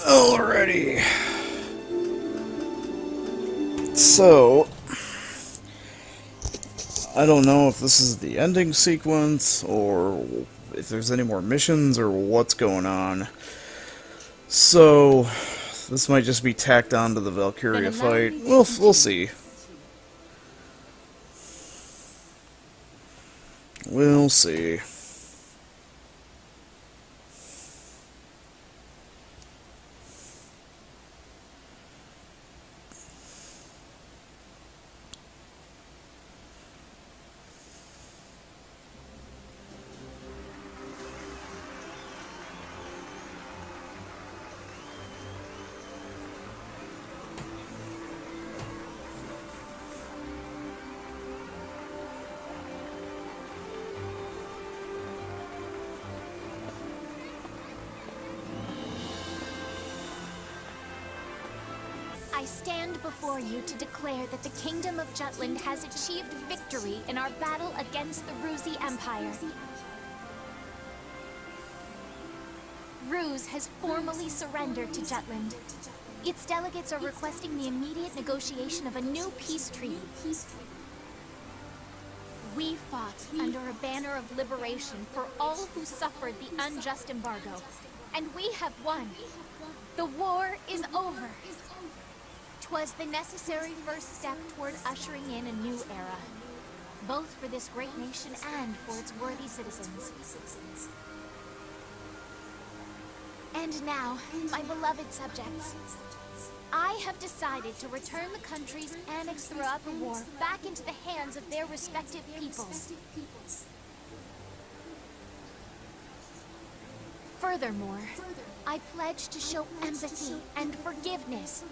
Alrighty. So, I don't know if this is the ending sequence or if there's any more missions or what's going on. So, this might just be tacked on to the Valkryia fight. We'll see. We'll see. I stand before you to declare that the Kingdom of Jutland has achieved victory in our battle against the Ruzi Empire. Ruse has formally surrendered to Jutland. Its delegates are requesting the immediate negotiation of a new peace treaty. We fought under a banner of liberation for all who suffered the unjust embargo, and we have won. The war is over. 'Twas the necessary first step toward ushering in a new era, both for this great nation and for its worthy citizens. And now, my beloved subjects, I have decided to return the countries annexed throughout the war back into the hands of their respective peoples. Furthermore, I pledge to show empathy and forgiveness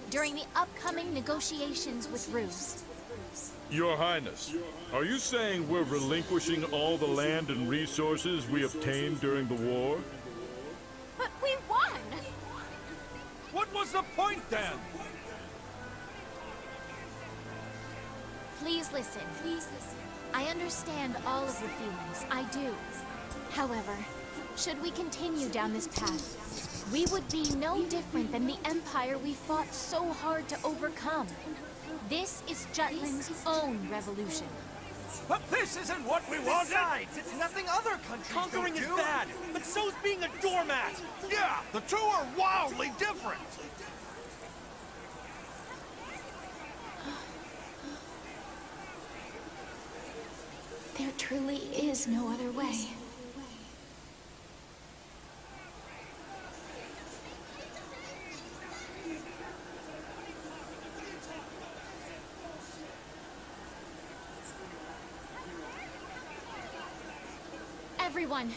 during the upcoming negotiations with Ruse. Your Highness, are you saying we're relinquishing all the land and resources we obtained during the war? But we won! What was the point then? Please listen. I understand all of your feelings. I do. However, should we continue down this path, we would be no different than the Empire we fought so hard to overcome. This is Jutland's own revolution. But this isn't what we wanted! Besides, it's nothing other countries Conquering don't is do. bad, but so's being a doormat! Yeah, the two are wildly different. There truly is no other way. Everyone,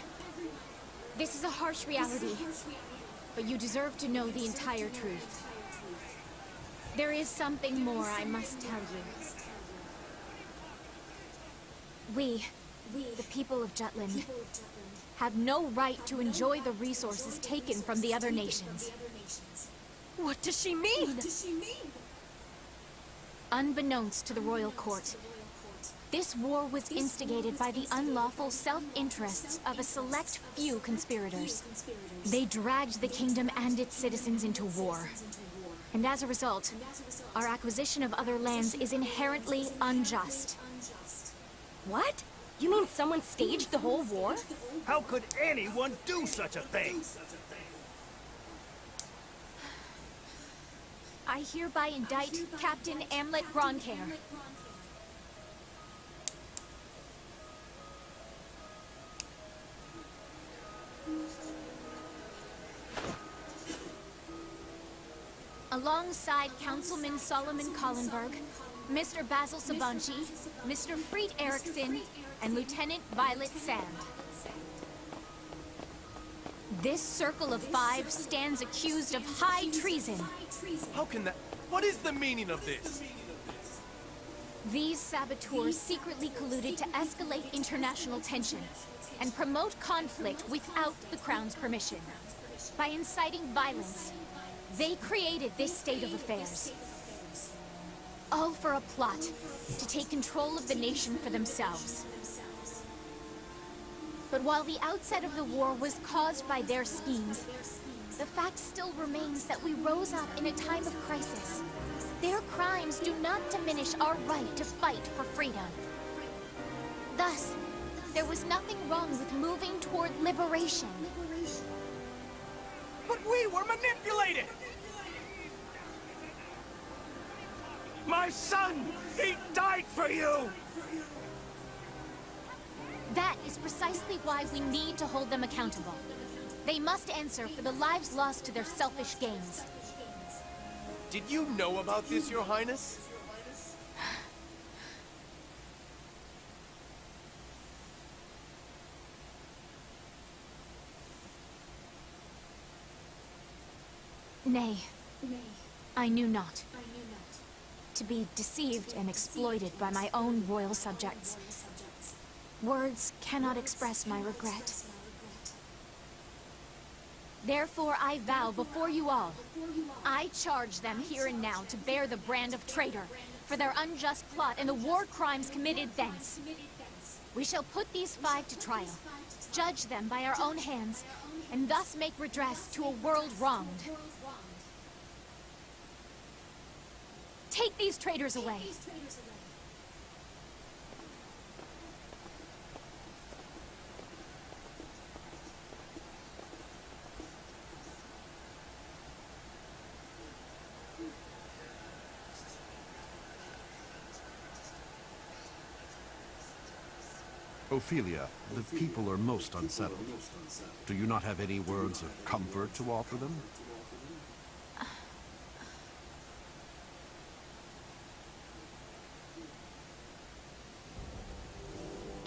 this is a harsh reality, but you deserve to know the entire truth. There is something more I must tell you. We, the people of Jutland, have no right to enjoy the resources taken from the other nations. What does she mean? Unbeknownst to the royal court, this war was instigated by the unlawful self-interests of a select few conspirators. They dragged the kingdom and its citizens into war. And as a result, our acquisition of other lands is inherently unjust. What? You mean someone staged the whole war? How could anyone do such a thing? I hereby indict Captain Amlet Gronkair. Alongside Councilman Solomon Collenberg, Mr. Basil Sabanchi, Mr. Freet Erickson, and Lieutenant Violet Sand. This circle of 5 stands accused of high treason. How can that... What is the meaning of this? These saboteurs secretly colluded to escalate international tension and promote conflict without the Crown's permission. By inciting violence, they created this state of affairs. All for a plot to take control of the nation for themselves. But while the outset of the war was caused by their schemes, the fact still remains that we rose up in a time of crisis. Their crimes do not diminish our right to fight for freedom. Thus, there was nothing wrong with moving toward liberation. But we were manipulated! My son! He died for you! That is precisely why we need to hold them accountable. They must answer for the lives lost to their selfish gains. Did you know about this, Your Highness? Nay, I knew not. To be deceived and exploited by my own royal subjects. Words cannot express my regret. Therefore I vow before you all, I charge them here and now to bear the brand of traitor for their unjust plot and the war crimes committed thence. We shall put these 5 to trial, judge them by our own hands, and thus make redress to a world wronged. Take these traitors away. Ophelia, the people are most unsettled. Do you not have any words of comfort to offer them?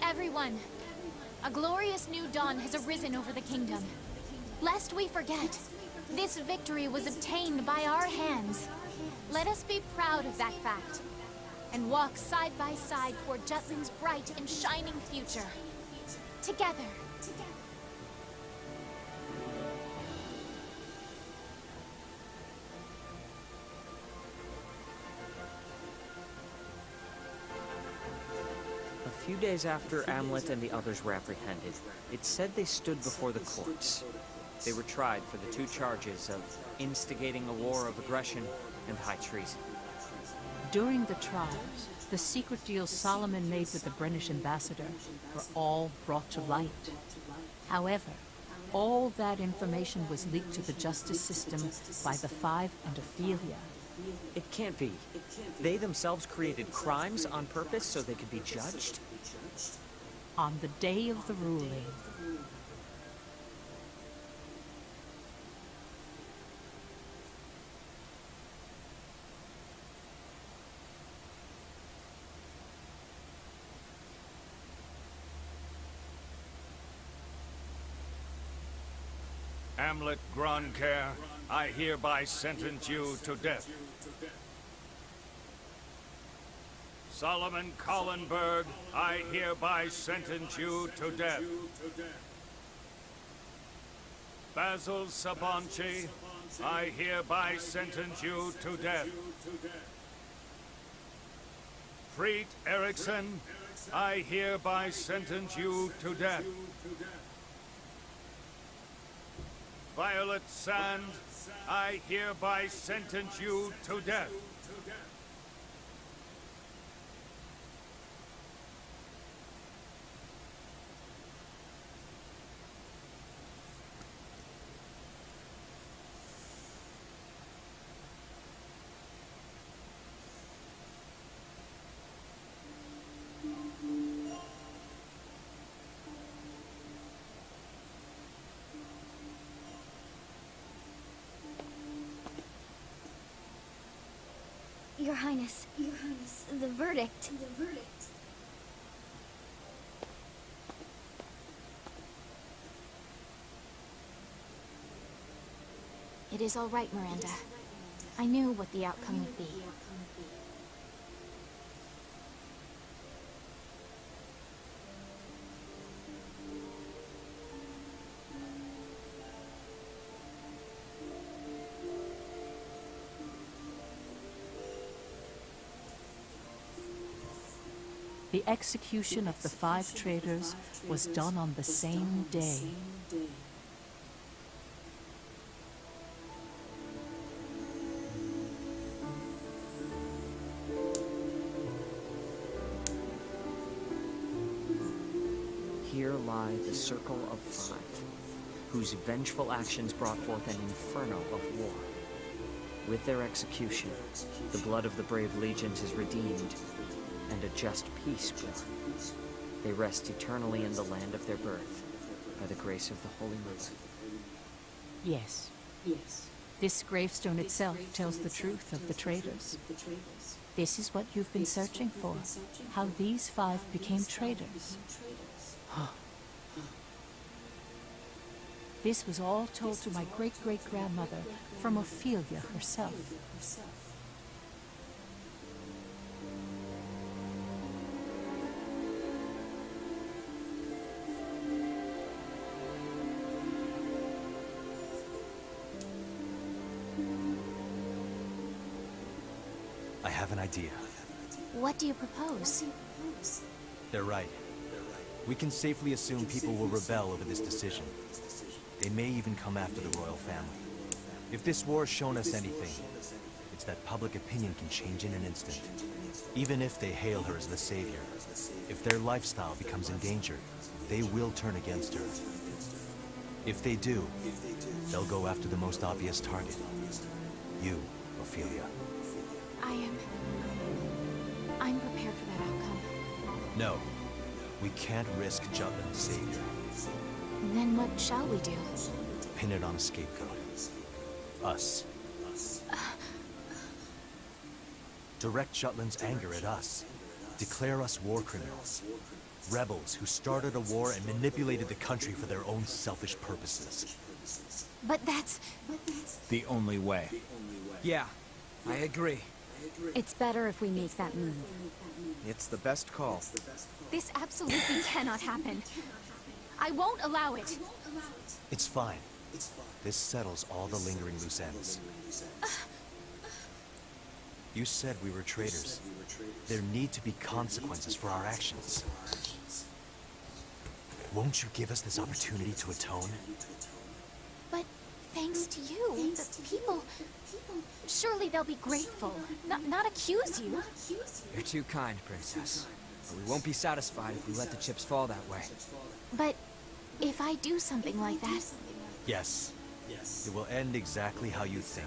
Everyone, a glorious new dawn has arisen over the kingdom. Lest we forget, this victory was obtained by our hands. Let us be proud of that fact, and walk side by side toward Jutland's bright and shining future. Together. A few days after Amlet and the others were apprehended, it said they stood before the courts. They were tried for the 2 charges of instigating a war of aggression and high treason. During the trials, the secret deals Solomon made with the British ambassador were all brought to light. However, all that information was leaked to the justice system by the 5 and Ophelia. It can't be. They themselves created crimes on purpose so they could be judged? On the day of the ruling, Amlet Gronkair, I hereby sentence you to death. Solomon Collenberg, I hereby sentence you to death. Basil Sabanchi, I hereby sentence you to death. Preet Erickson, I hereby sentence you to death. Violet Sand, I hereby sentence you to death. Your Highness, the verdict. It is all right, Miranda. I knew what the outcome would be. the execution of the 5 traitors was done on the same day. here lie the Circle of Five, whose vengeful actions brought forth an inferno of war. With their execution, the blood of the brave legions is redeemed, and a just peace born. They rest eternally in the land of their birth, by the grace of the Holy Mother. Yes. This gravestone itself tells the truth of the traitors. This is what you've been searching for, how these five became traitors. This was all told to my great-great-grandmother from Ophelia herself. I have an idea. What do you propose? They're right. We can safely assume people will rebel over this decision. They may even come after the royal family. If this war has shown us anything, it's that public opinion can change in an instant. Even if they hail her as the savior, if their lifestyle becomes endangered, they will turn against her. If they do, they'll go after the most obvious target. You, Ophelia. I'm prepared for that outcome. No. We can't risk Jutland's savior. Then what shall we do? Pin it on a scapegoat. Us. Direct Jutland's anger at us. Declare us war criminals. Rebels who started a war and manipulated the country for their own selfish purposes. But that's... the only way. Yeah, I agree. It's better if we make that move. It's the best call. This absolutely cannot happen. I won't allow it. It's fine. This settles all the lingering loose ends. You said we were traitors. There need to be consequences for our actions. Won't you give us this opportunity to atone? But thanks to you, the people... Surely they'll be grateful, not accuse you. You're too kind, Princess. But we won't be satisfied if we let the chips fall that way. But if I do something like that... Yes. It will end exactly how you think.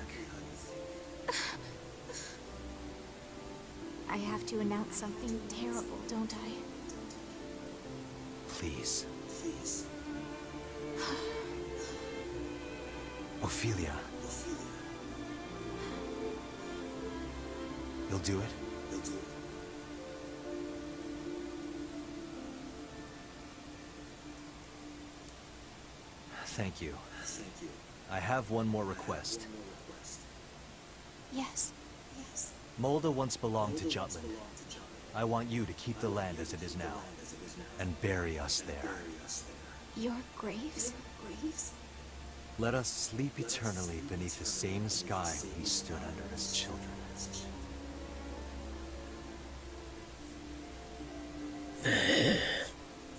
I have to announce something terrible, don't I? Please. Ophelia. You'll do it? Thank you. I have one more request. Yes. Molda once belonged to Jutland. I want you to keep the land as it is now, and bury us there. Your graves? Let us sleep eternally beneath the same sky we stood under as children.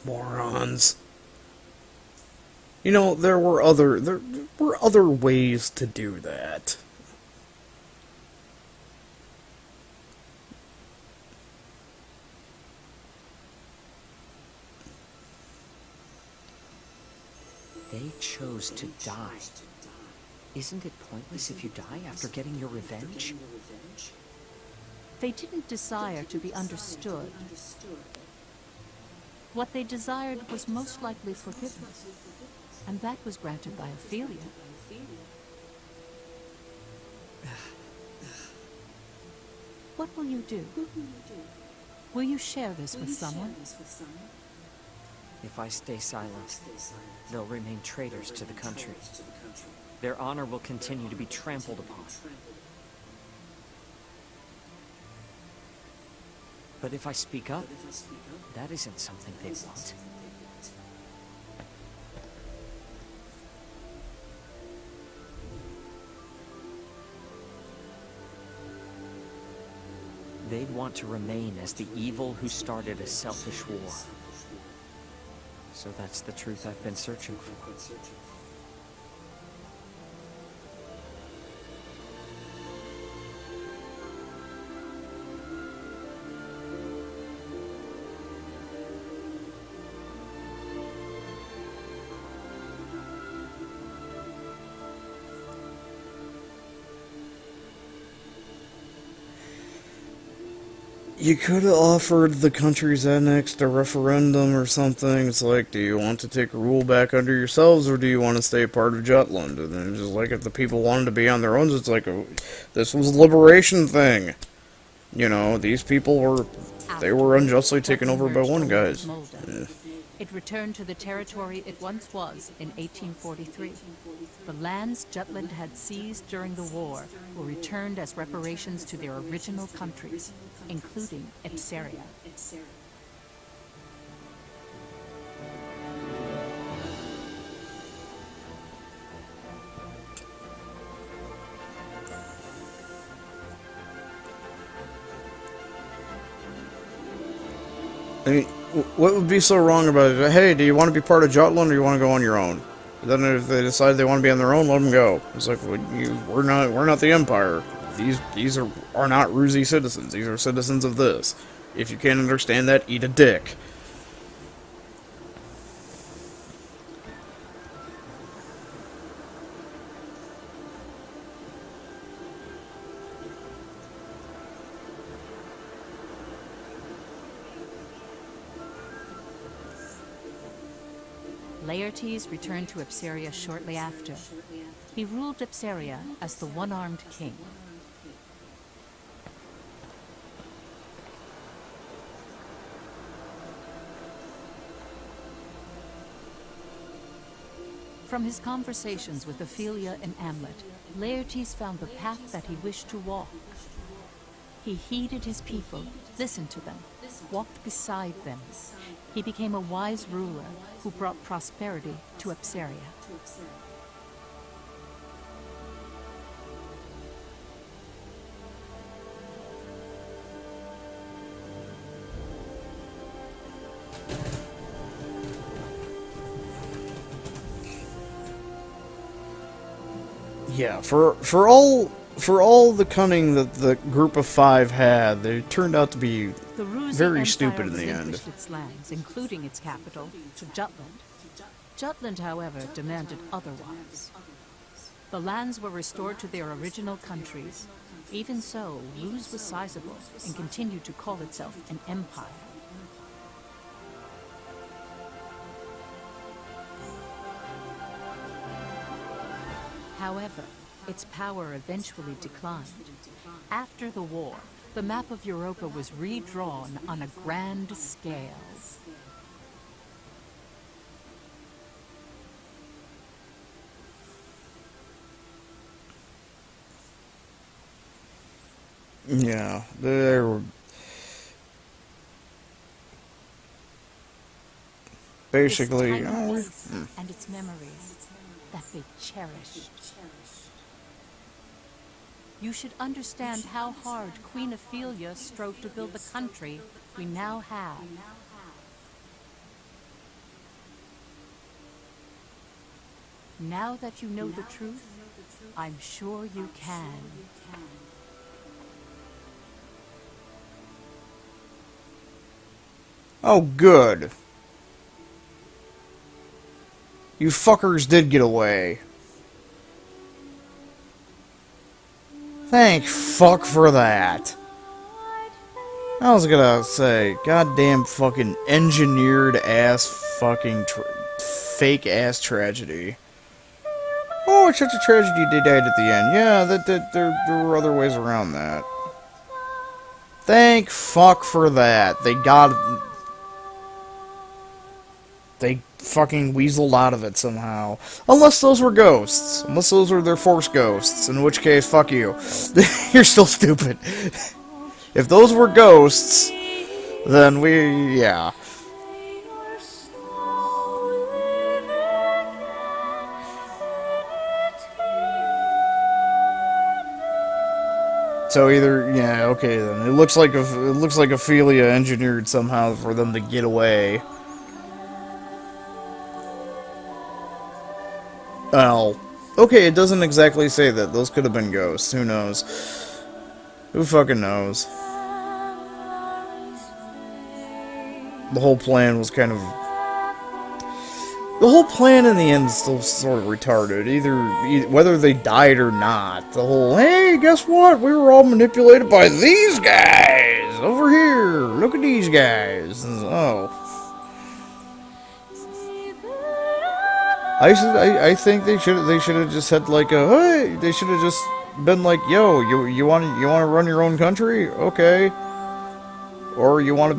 Morons. You know, there were other ways to do that. They chose to die. Isn't it pointless if you die after getting your revenge? They didn't desire to be understood. What they desired was most likely forgiveness, and that was granted by Ophelia. What will you do? Will you share this with someone? If I stay silent, they'll remain traitors to the country. Their honor will continue to be trampled upon. But if I speak up, that isn't something they want. They'd want to remain as the evil who started a selfish war. So that's the truth I've been searching for. You could have offered the countries annexed a referendum or something. It's like, do you want to take rule back under yourselves, or do you want to stay part of Jutland? And then it's just like, if the people wanted to be on their own, it's like, this was a liberation thing. You know, these people were, they were unjustly taken over by one guys. Yeah. It returned to the territory it once was in 1843. The lands Jutland had seized during the war were returned as reparations to their original countries, including Ipsaria. I mean, what would be so wrong about it? Hey, do you want to be part of Jutland, or do you want to go on your own? Then if they decide they want to be on their own, let them go. It's like, well, we're not the Empire. These are not Ruzi citizens. These are citizens of this. If you can't understand that, eat a dick. Laertes returned to Ipsaria shortly after. He ruled Ipsaria as the one-armed king. From his conversations with Ophelia and Amlet, Laertes found the path that he wished to walk. He heeded his people, listened to them, walked beside them. He became a wise ruler who brought prosperity to Ipsaria. Yeah, for all the cunning that the group of five had, they turned out to be very stupid in the end. Its lands, including its capital, to Jutland. Jutland, however, demanded otherwise. The lands were restored to their original countries. Even so, Ruse was sizable and continued to call itself an empire. However, its power eventually declined. After the war, the map of Europa was redrawn on a grand scale. Yeah, there were basically Its tiny place and its memories that they cherished. You should understand how hard Queen Ophelia strove to build the country we now have. Now that you know the truth, I'm sure you can. Oh, good. You fuckers did get away. Thank fuck for that. I was gonna say, goddamn fucking engineered ass fucking fake ass tragedy. Oh, it's such a tragedy they died at the end. Yeah, there were other ways around that. Thank fuck for that. They fucking weaseled out of it somehow. Unless those were ghosts. Unless those were their force ghosts. In which case, fuck you. You're still stupid. If those were ghosts, then yeah. So either, yeah, okay then. It looks like Ophelia engineered somehow for them to get away. Well, okay, it doesn't exactly say that. Those could have been ghosts. Who knows? Who fucking knows? The whole plan was kind of... The whole plan in the end is still sort of retarded. Either whether they died or not. The whole, hey, guess what? We were all manipulated by these guys! over here. Look at these guys. Oh. I think they should have just had like a hey. They should have just been like, yo, you want to run your own country, okay? Or you want to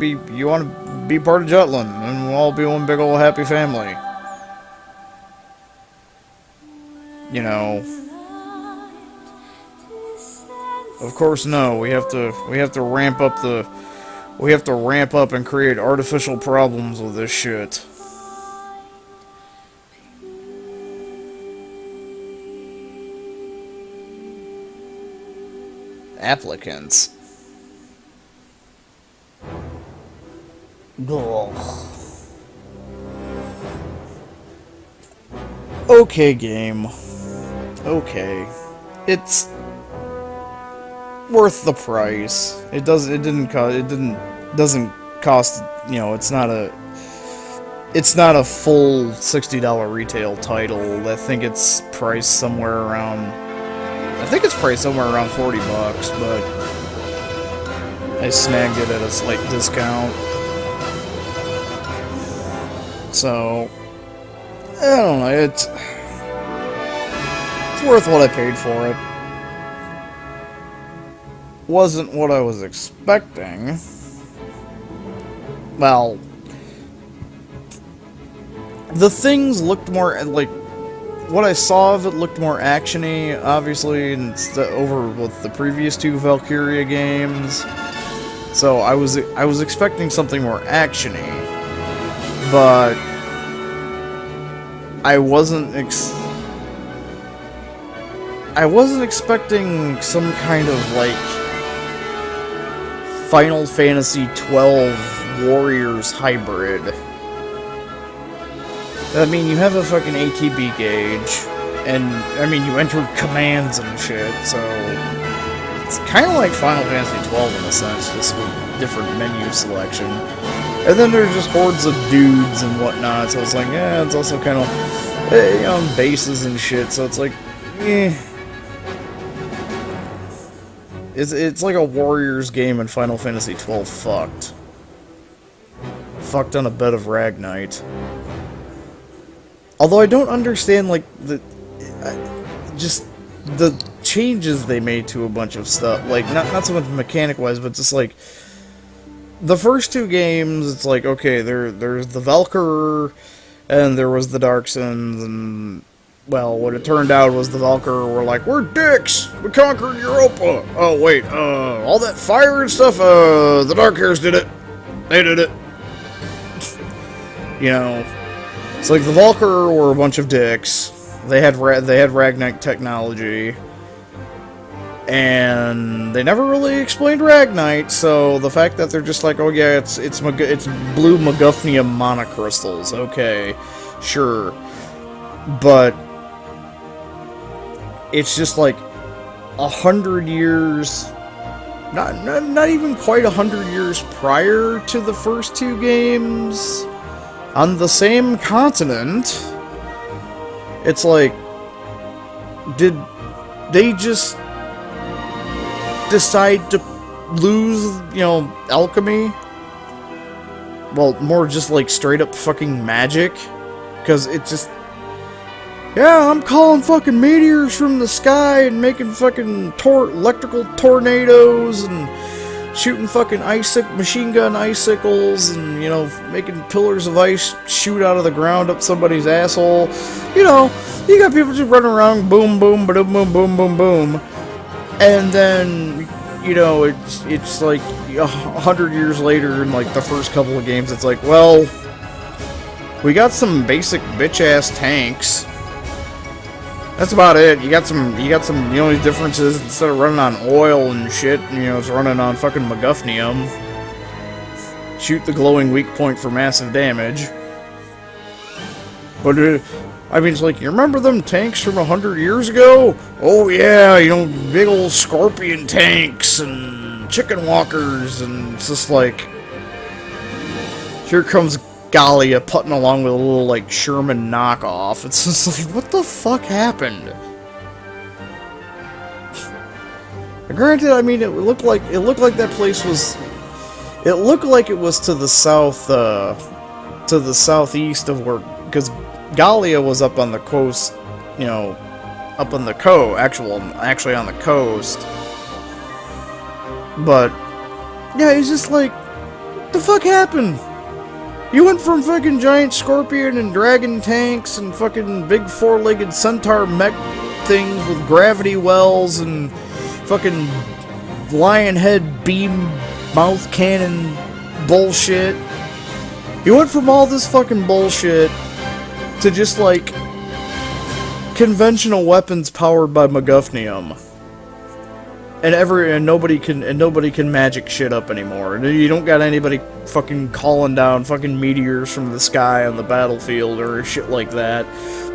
be part of Jutland, and we'll all be one big old happy family. You know. Of course, no. We have to ramp up and create artificial problems with this shit. Applicants. Ugh. Okay, game. Okay. It's worth the price. Doesn't cost, you know, it's not a full $60 retail title. I think it's priced somewhere around $40, but I snagged it at a slight discount. So, I don't know, it's worth what I paid for it. Wasn't what I was expecting. Well, the things looked more like what I saw of it looked more actiony, obviously, and over with the previous two Valkryia games. So I was expecting something more actiony, but I wasn't expecting some kind of like Final Fantasy XII Warriors hybrid. I mean, you have a fucking ATB gauge, and, I mean, you enter commands and shit, so it's kind of like Final Fantasy XII in a sense, just with different menu selection. And then there's just hordes of dudes and whatnot, so it's like, yeah, it's also kind of, you know, bases and shit, so it's like, eh. It's like a Warriors game in Final Fantasy XII fucked. Fucked on a bed of Ragnite. Although I don't understand, like, just the changes they made to a bunch of stuff. Like, not so much mechanic-wise, but just, like, the first two games, it's like, okay, there's the Valkyr, and there was the Darksons, and, well, what it turned out was the Valkyr were like, we're dicks! We conquered Europa! Oh, wait, all that fire and stuff, the Darkhairs did it. They did it. You know... It's like the Valkyr were a bunch of dicks. They had Ragnite technology, and they never really explained Ragnite. So the fact that they're just like, oh yeah, it's blue Magufnium monocrystals. Okay, sure, but it's just like 100 years, not even quite 100 years prior to the first two games. On the same continent, it's like, did they just decide to lose, you know, alchemy? Well, more just like straight up fucking magic? Because it just, yeah, I'm calling fucking meteors from the sky and making fucking electrical tornadoes and shooting fucking machine gun icicles, and, you know, making pillars of ice shoot out of the ground up somebody's asshole. You know, you got people just running around, boom, boom, ba-dum, boom, boom, boom, boom. And then, you know, it's like 100 years later, in like the first couple of games, it's like, well, we got some basic bitch-ass tanks. That's about it. You got some, the only difference is instead of running on oil and shit, you know, it's running on fucking Magufnium. Shoot the glowing weak point for massive damage. But, I mean, it's like, you remember them tanks from 100 years ago? Oh yeah, you know, big old scorpion tanks and chicken walkers, and it's just like, here comes Gallia putting along with a little, like, Sherman knockoff. It's just like, what the fuck happened? Granted, I mean, it looked like that place was It looked like it was to the south, to the southeast of where, because Gallia was up on the coast, you know, up on the actually on the coast. But yeah, he's just like, what the fuck happened? You went from fucking giant scorpion and dragon tanks and fucking big four-legged centaur mech things with gravity wells and fucking lion head beam mouth cannon bullshit. You went from all this fucking bullshit to just like conventional weapons powered by MacGuffinium. And nobody can magic shit up anymore. You don't got anybody fucking calling down fucking meteors from the sky on the battlefield or shit like that.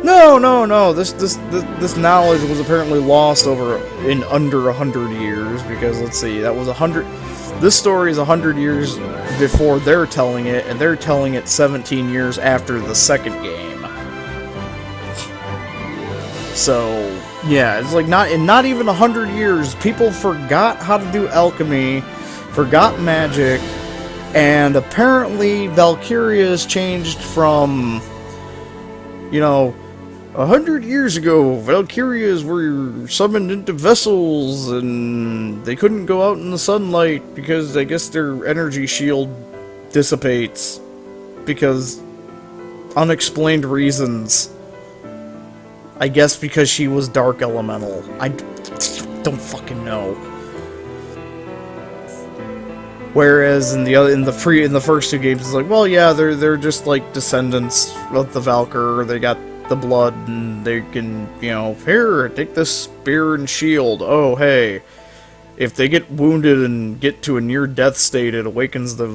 No. This knowledge was apparently lost in under 100 years, because let's see, that was 100. This story is 100 years before they're telling it, and they're telling it 17 years after the second game. So yeah, it's like not even 100 years, people forgot how to do alchemy, forgot magic, and apparently Valkryia has changed from, you know, 100 years ago, Valkyrias were summoned into vessels, and they couldn't go out in the sunlight because I guess their energy shield dissipates because unexplained reasons. I guess because she was dark elemental. I don't fucking know. Whereas in the first two games, it's like, well, yeah, they're just like descendants of the Valkyr. They got the blood, and they can, you know, here, take this spear and shield. Oh, hey, if they get wounded and get to a near-death state, it awakens their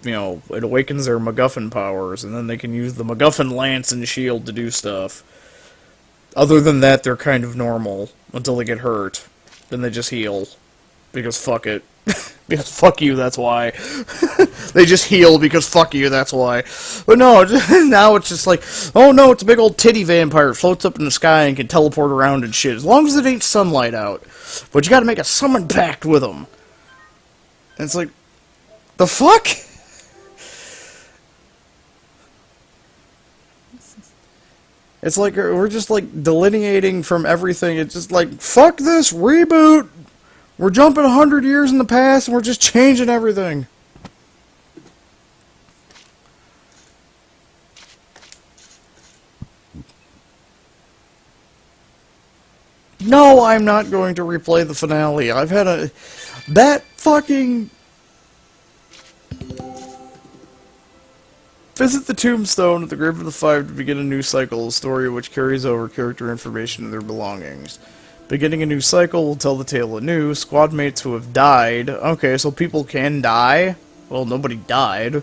MacGuffin powers, and then they can use the MacGuffin lance and shield to do stuff. Other than that, they're kind of normal until they get hurt. Then they just heal. Because fuck it. Because fuck you, that's why. They just heal because fuck you, that's why. But no, now it's just like, oh no, it's a big old titty vampire. It floats up in the sky and can teleport around and shit. As long as it ain't sunlight out. But you gotta make a summon pact with them. And it's like, the fuck? It's like, we're just like delineating from everything. It's just like, fuck this, reboot! We're jumping 100 years in the past and we're just changing everything. No, I'm not going to replay the finale. I've had that fucking... Visit the tombstone at the Grave of the Five to begin a new cycle, a story which carries over character information and their belongings. Beginning a new cycle will tell the tale anew. Squad mates who have died... Okay, so people can die? Well, nobody died.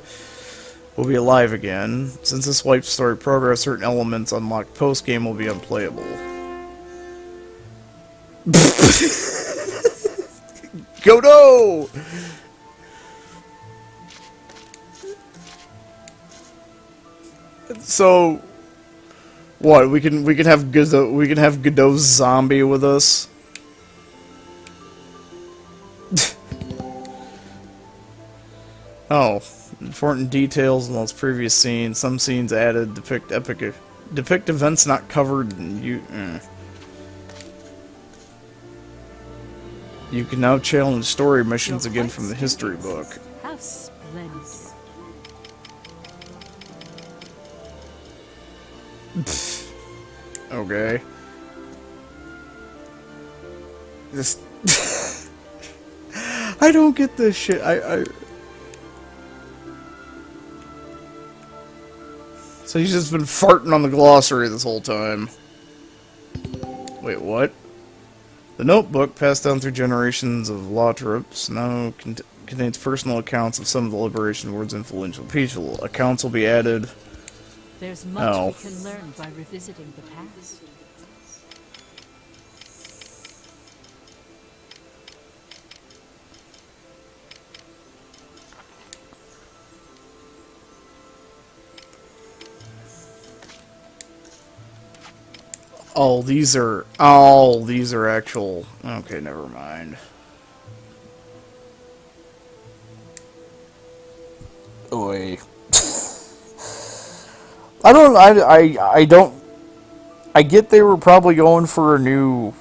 Will be alive again. Since this wipes story progress, certain elements unlocked post-game will be unplayable. Godo! So, what? We can have Godot's zombie with us. Oh, important details in those previous scenes. Some scenes added depict events not covered in You can now challenge story missions again from the history book. How splendid. Okay. Just... I don't get this shit. So he's just been farting on the glossary this whole time. Wait, what? The notebook, passed down through generations of Lothrops, now contains personal accounts of some of the Liberation Ward's influential people. Accounts will be added... There's much we can learn by revisiting the past. Oh, these are actual... Okay, never mind. Oy. I get they were probably going for a new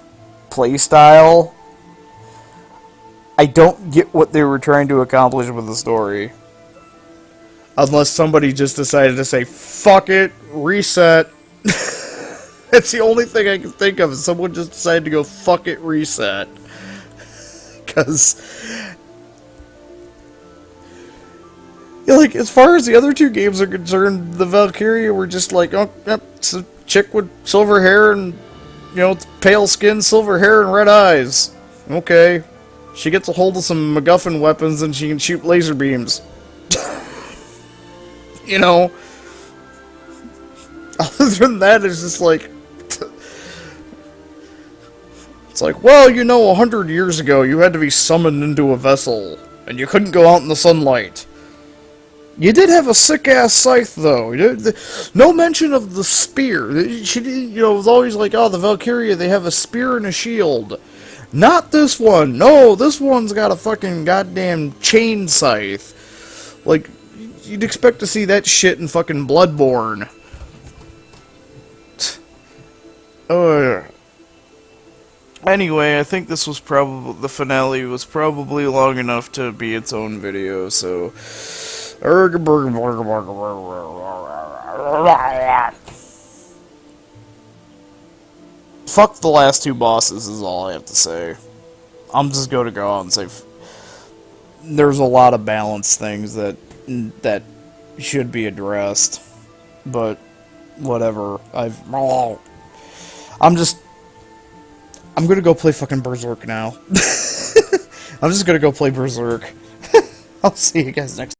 playstyle. I don't get what they were trying to accomplish with the story. Unless somebody just decided to say, fuck it, reset. That's the only thing I can think of, is someone just decided to go, fuck it, reset. Because, like, as far as the other two games are concerned, the Valkryia were just like, oh, yep, it's a chick with silver hair and, you know, pale skin, silver hair, and red eyes. Okay. She gets a hold of some MacGuffin weapons and she can shoot laser beams. You know? Other than that, it's just like... It's like, well, you know, 100 years ago, you had to be summoned into a vessel, and you couldn't go out in the sunlight. You did have a sick-ass scythe, though. No mention of the spear. She, you know, it was always like, oh, the Valkryia, they have a spear and a shield. Not this one. No, this one's got a fucking goddamn chain scythe. Like, you'd expect to see that shit in fucking Bloodborne. Anyway, I think this was probably, the finale was probably long enough to be its own video, so... Fuck the last two bosses is all I have to say. I'm just going to go out and say... There's a lot of balance things that should be addressed. But, whatever. I'm gonna go play fucking Berserk now. I'm just gonna go play Berserk. I'll see you guys next time.